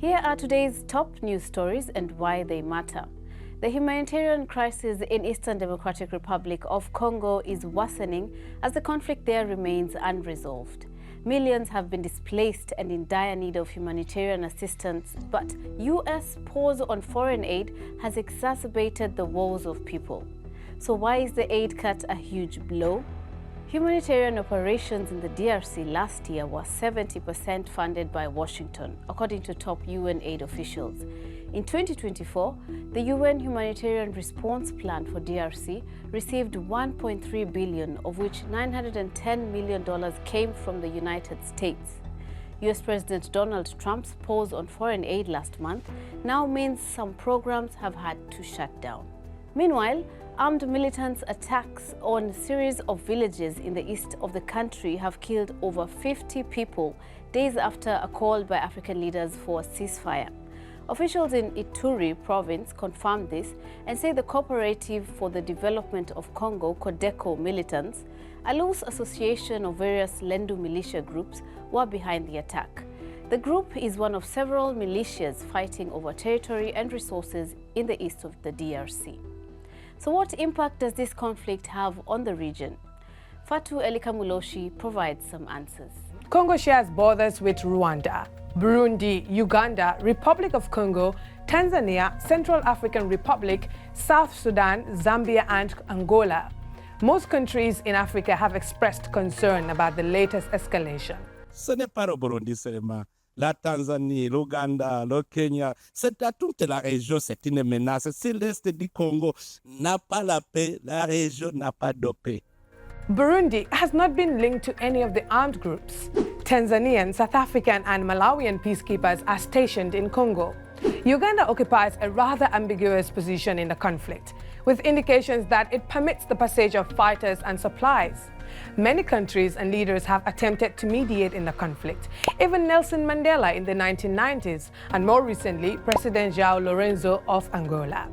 Here are today's top news stories and why they matter. The humanitarian crisis in Eastern Democratic Republic of Congo is worsening as the conflict there remains unresolved. Millions have been displaced and in dire need of humanitarian assistance, but U.S. pause on foreign aid has exacerbated the woes of people. So why is the aid cut a huge blow? Humanitarian operations in the DRC last year were 70% funded by Washington, according to top UN aid officials. In 2024, the UN Humanitarian Response Plan for DRC received $1.3 billion, of which $910 million came from the United States. US President Donald Trump's pause on foreign aid last month now means some programs have had to shut down. Meanwhile, armed militants' attacks on a series of villages in the east of the country have killed over 50 people days after a call by African leaders for a ceasefire. Officials in Ituri province confirmed this and say the Cooperative for the Development of Congo, CODECO militants, a loose association of various Lendu militia groups, were behind the attack. The group is one of several militias fighting over territory and resources in the east of the DRC. So what impact does this conflict have on the region? Fatu Elikamuloshi provides some answers. Congo shares borders with Rwanda, Burundi, Uganda, Republic of Congo, Tanzania, Central African Republic, South Sudan, Zambia, and Angola. Most countries in Africa have expressed concern about the latest escalation. Ce n'est pas le Burundi seulement. La Tanzanie, l'Ouganda, le Kenya, c'est à toute la région, c'est une menace. Si l'Est du Congo n'a pas la paix, la région n'a pas de paix. Burundi has not been linked to any of the armed groups. Tanzanian, South African, and Malawian peacekeepers are stationed in Congo. Uganda occupies a rather ambiguous position in the conflict, with indications that it permits the passage of fighters and supplies. Many countries and leaders have attempted to mediate in the conflict, even Nelson Mandela in the 1990s, and more recently, President João Lourenço of Angola.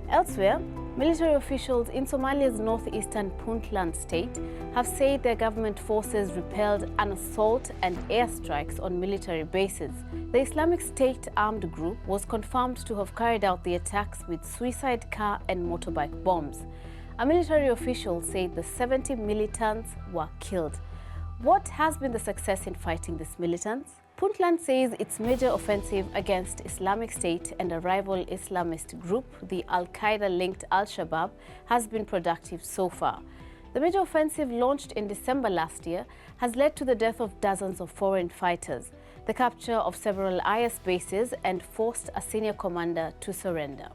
Elsewhere, military officials in Somalia's northeastern Puntland state have said their government forces repelled an assault and airstrikes on military bases. The Islamic State armed group was confirmed to have carried out the attacks with suicide car and motorbike bombs. A military official said the 70 militants were killed. What has been the success in fighting these militants? Puntland says its major offensive against Islamic State and a rival Islamist group, the Al-Qaeda-linked Al-Shabaab, has been productive so far. The major offensive launched in December last year has led to the death of dozens of foreign fighters, the capture of several IS bases, and forced a senior commander to surrender.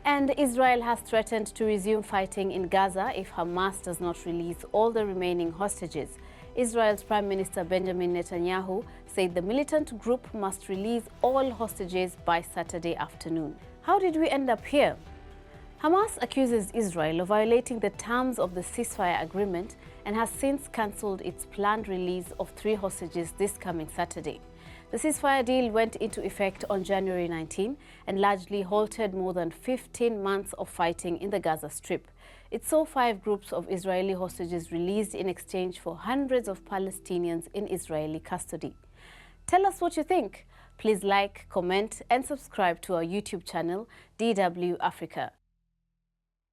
And Israel has threatened to resume fighting in Gaza if Hamas does not release all the remaining hostages. Israel's Prime Minister Benjamin Netanyahu said the militant group must release all hostages by Saturday afternoon. How did we end up here? Hamas accuses Israel of violating the terms of the ceasefire agreement and has since cancelled its planned release of 3 hostages this coming Saturday. The ceasefire deal went into effect on January 19 and largely halted more than 15 months of fighting in the Gaza Strip. It saw 5 groups of Israeli hostages released in exchange for hundreds of Palestinians in Israeli custody. Tell us what you think. Please like, comment, and subscribe to our YouTube channel, DW Africa.